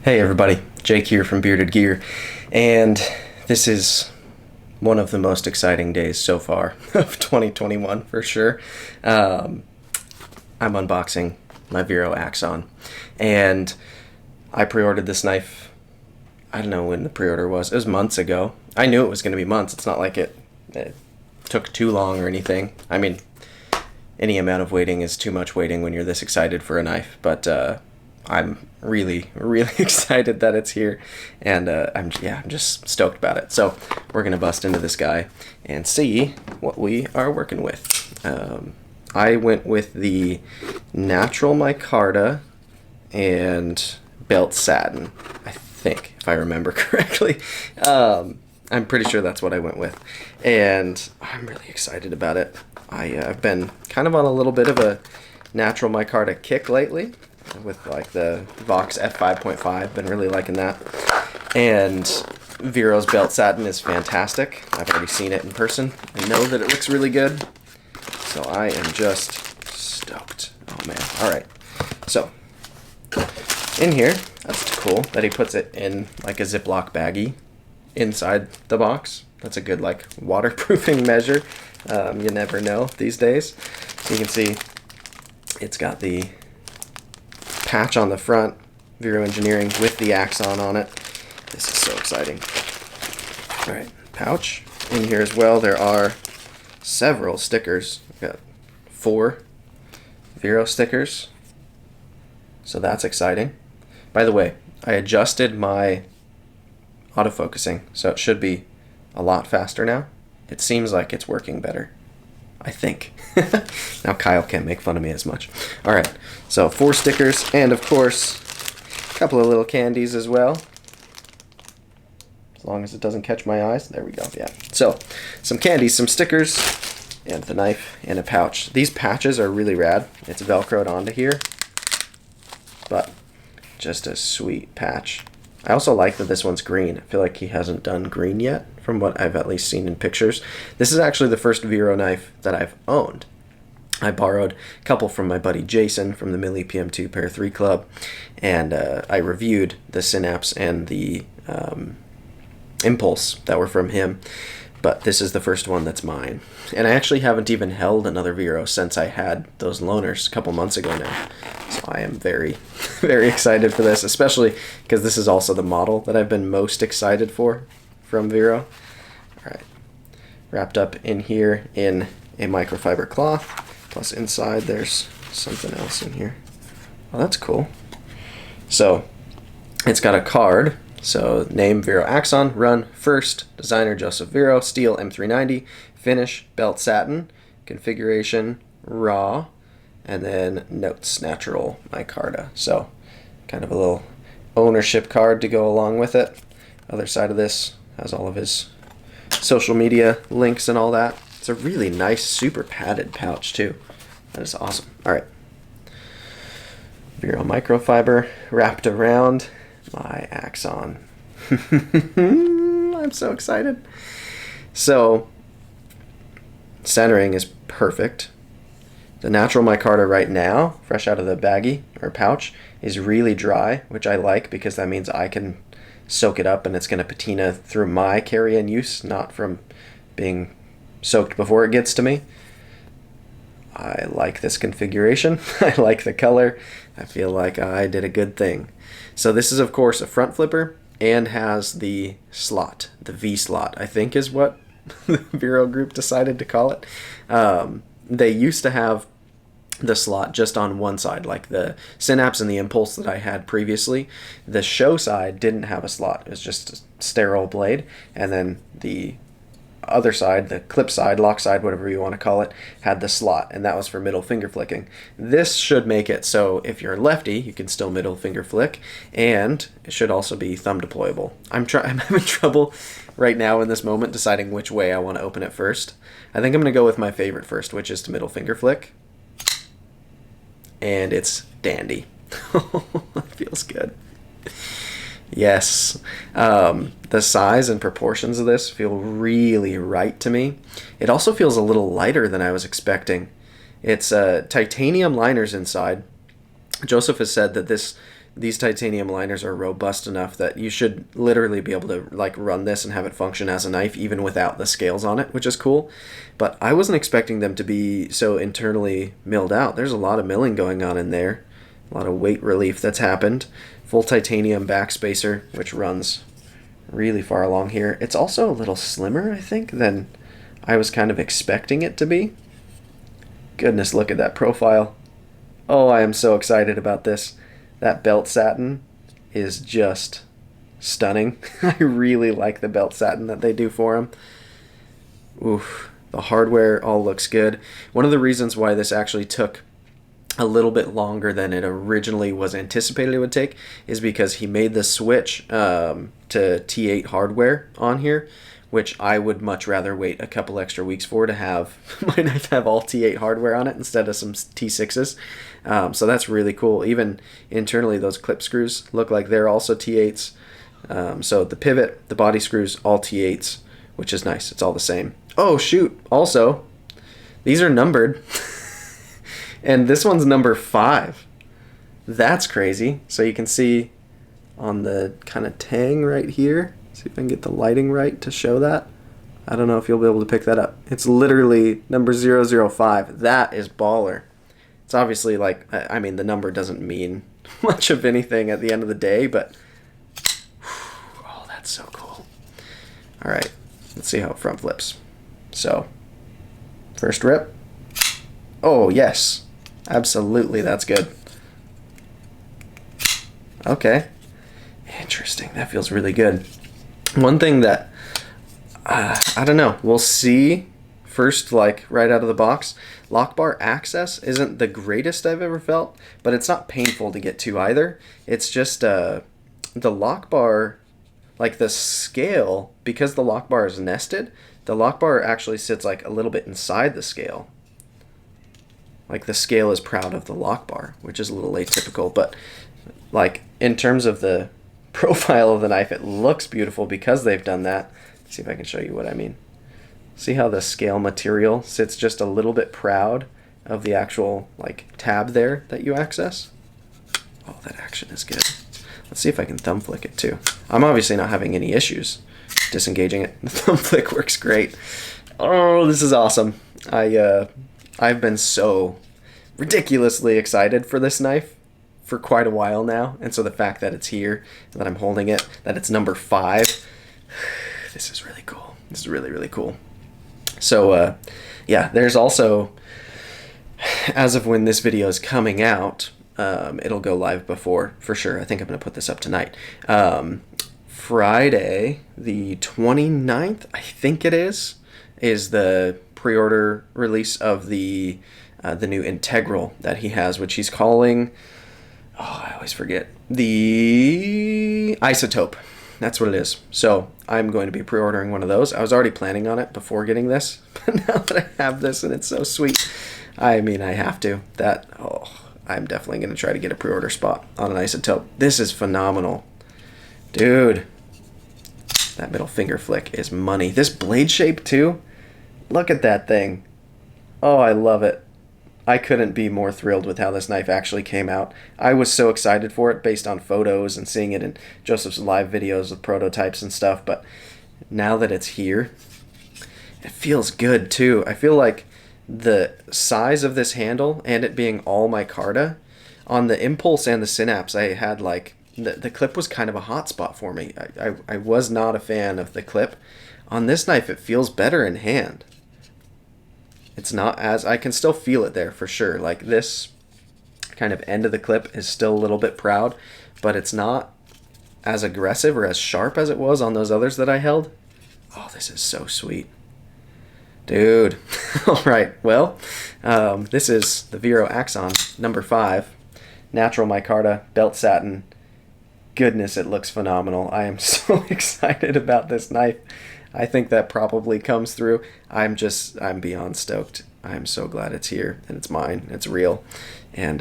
Hey everybody, Jake here from Bearded Gear, and this is one of the most exciting days so far of 2021 for sure. I'm unboxing my Vero Axon, and I pre-ordered this knife. I don't know when the pre-order was. It was months ago. I knew it was going to be months. It's not like it took too long or anything. I mean, any amount of waiting is too much waiting when you're this excited for a knife, but I'm really excited that it's here, and I'm just stoked about it. So we're gonna bust into this guy and see what we are working with. I went with the natural micarta and belt satin, I think, if I remember correctly. I'm pretty sure that's what I went with, and I'm really excited about it. I've been kind of on a little bit of a natural micarta kick lately with like the Vox F5.5, been really liking that. And Vero's belt satin is fantastic. I've already seen it in person and know that it looks really good. So I am just stoked. Oh man. Alright. So in here, that's cool that he puts it in like a Ziploc baggie inside the box. That's a good like waterproofing measure. You never know these days. So you can see it's got the patch on the front, Vero Engineering with the Axon on it. This is so exciting. Alright, pouch. In here as well, there are several stickers. I've got 4 Vero stickers. So that's exciting. By the way, I adjusted my autofocusing, so it should be a lot faster now. It seems like it's working better, I think. Now Kyle can't make fun of me as much. Alright, so 4 stickers, and of course, a couple of little candies as well. As long as it doesn't catch my eyes. There we go, yeah. So, some candies, some stickers, and the knife, and a pouch. These patches are really rad. It's Velcroed onto here, but just a sweet patch. I also like that this one's green. I feel like he hasn't done green yet, from what I've at least seen in pictures. This is actually the first Vero knife that I've owned. I borrowed a couple from my buddy Jason from the Millie PM2 Pair 3 Club, and I reviewed the Synapse and the Impulse that were from him, but this is the first one that's mine. And I actually haven't even held another Vero since I had those loaners a couple months ago now. So I am very excited for this, especially because this is also the model that I've been most excited for from Vero. Alright, wrapped up in here in a microfiber cloth, plus inside there's something else in here. Oh, that's cool. So it's got a card. So name Vero Axon, run first, designer Joseph Vero, steel M390, finish belt satin, configuration raw, and then notes natural micarta. So kind of a little ownership card to go along with it. Other side of this has all of his social media links and all that. It's a really nice, super padded pouch too. That is awesome. Alright. Vero microfiber wrapped around my Axon. I'm so excited. So, centering is perfect. The natural micarta right now, fresh out of the baggie or pouch, is really dry, which I like because that means I can soak it up and it's going to patina through my carry and use, not from being soaked before it gets to me. I like this configuration. I like the color. I feel like I did a good thing. So this is of course a front flipper and has the slot, the V slot, I think is what the Vero group decided to call it. They used to have the slot just on one side, like the Synapse and the Impulse that I had previously. The show side didn't have a slot. It was just a sterile blade, and then the other side, the clip side, lock side, whatever you want to call it, had the slot, and that was for middle finger flicking. This should make it so if you're a lefty, you can still middle finger flick, and it should also be thumb deployable. I'm having trouble right now in this moment deciding which way I want to open it first. I think I'm going to go with my favorite first, which is to middle finger flick, and it's dandy. That feels good. Yes. The size and proportions of this feel really right to me. It also feels a little lighter than I was this titanium liners inside. Joseph has said that this these titanium liners are robust enough that you should literally be able to like run this and have it function as a knife even without the scales on it, which is cool. But I wasn't expecting them to be so internally milled out. There's a lot of milling going on in there, a lot of weight relief that's happened. Full titanium backspacer, which runs really far along here. It's also a little slimmer, I think, than I was kind of expecting it to be. Goodness, look at that profile. Oh, I am so excited about this. That belt satin is just stunning. I really like the belt satin that they do for them. Oof, the hardware all looks good. One of the reasons why this actually took a little bit longer than it originally was anticipated it would take is because he made the switch to T8 hardware on here, which I would much rather wait a couple extra weeks for, to have my knife have all T8 hardware on it instead of some T6s. So that's really cool. Even internally, those clip screws look like they're also T8s. So the pivot, the body screws, all T8s, which is nice. It's all the same. Oh, shoot. Also, these are numbered. And this one's number 5. That's crazy. So you can see on the kind of tang right here. See if I can get the lighting right to show that. I don't know if you'll be able to pick that up. It's literally number 005. That is baller. It's obviously like, I mean, the number doesn't mean much of anything at the end of the day, but oh, that's so cool. All right, let's see how it front flips. So, first rip. Oh, yes. Absolutely, that's good. Okay. Interesting. That feels really good. One thing that, I don't know, we'll see first, like right out of the box, lock bar access isn't the greatest I've ever felt, but it's not painful to get to either. It's just the lock bar, like the scale, because the lock bar is nested, the lock bar actually sits like a little bit inside the scale. Like the scale is proud of the lock bar, which is a little atypical, but like in terms of the profile of the knife, it looks beautiful because they've done that. Let's see if I can show you what I mean. See how the scale material sits just a little bit proud of the actual like tab there that you access? Oh, that action is good. Let's see if I can thumb flick it too. I'm obviously not having any issues disengaging it. The thumb flick works great. Oh, this is awesome. I've been so ridiculously excited for this knife for quite a while now, and so the fact that it's here, that I'm holding it, that it's number 5, this is really cool. This is really, really cool. So, yeah, there's also, as of when this video is coming out, it'll go live before, for sure. I think I'm going to put this up tonight. Friday, the 29th, I think it is the pre-order release of the new Integral that he has, which he's calling, oh, I always forget, the Isotope. That's what it is. So I'm going to be pre-ordering one of those. I was already planning on it before getting this, but now that I have this and it's so sweet, I mean, I have to. I'm definitely going to try to get a pre-order spot on an Isotope. This is phenomenal. Dude, that middle finger flick is money. This blade shape too, look at that thing. Oh, I love it. I couldn't be more thrilled with how this knife actually came out. I was so excited for it based on photos and seeing it in Joseph's live videos with prototypes and stuff, but now that it's here, it feels good too. I feel like the size of this handle and it being all micarta, on the Impulse and the Synapse, I had like, the clip was kind of a hot spot for me. I was not a fan of the clip. On this knife, it feels better in hand. It's not as, I can still feel it there for sure. Like this kind of end of the clip is still a little bit proud, but it's not as aggressive or as sharp as it was on those others that I held. Oh, this is so sweet. Dude. All right, well, this is the Vero Axon number 5. Natural micarta, belt satin. Goodness, it looks phenomenal. I am so excited about this knife. I think that probably comes through. I'm beyond stoked. I'm so glad it's here and it's mine. It's real. And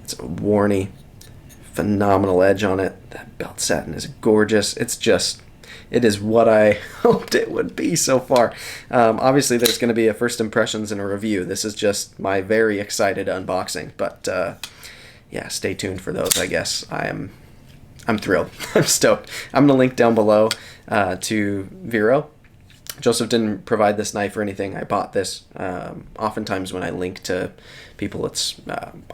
it's a Warney, phenomenal edge on it. That belt satin is gorgeous. It is what I hoped it would be so far. Obviously, there's going to be a first impressions and a review. This is just my very excited unboxing. But yeah, stay tuned for those, I guess. I'm thrilled. I'm stoked. I'm going to link down below to Vero. Joseph didn't provide this knife or anything. I bought this. Oftentimes when I link to people, it's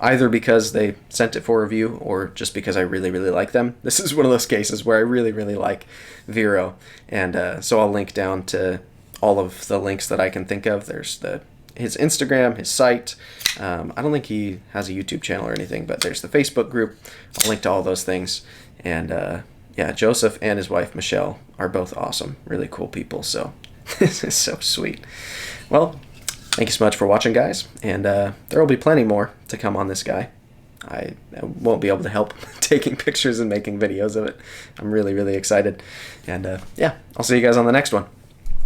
either because they sent it for review or just because I really, really like them. This is one of those cases where I really, really like Vero. And so I'll link down to all of the links that I can think of. There's his Instagram, his site. I don't think he has a YouTube channel or anything, but there's the Facebook group. I'll link to all those things. And yeah, Joseph and his wife, Michelle, are both awesome. Really cool people. So this is so sweet. Well, thank you so much for watching, guys. And there will be plenty more to come on this guy. I won't be able to help taking pictures and making videos of it. I'm really, really excited. And yeah, I'll see you guys on the next one.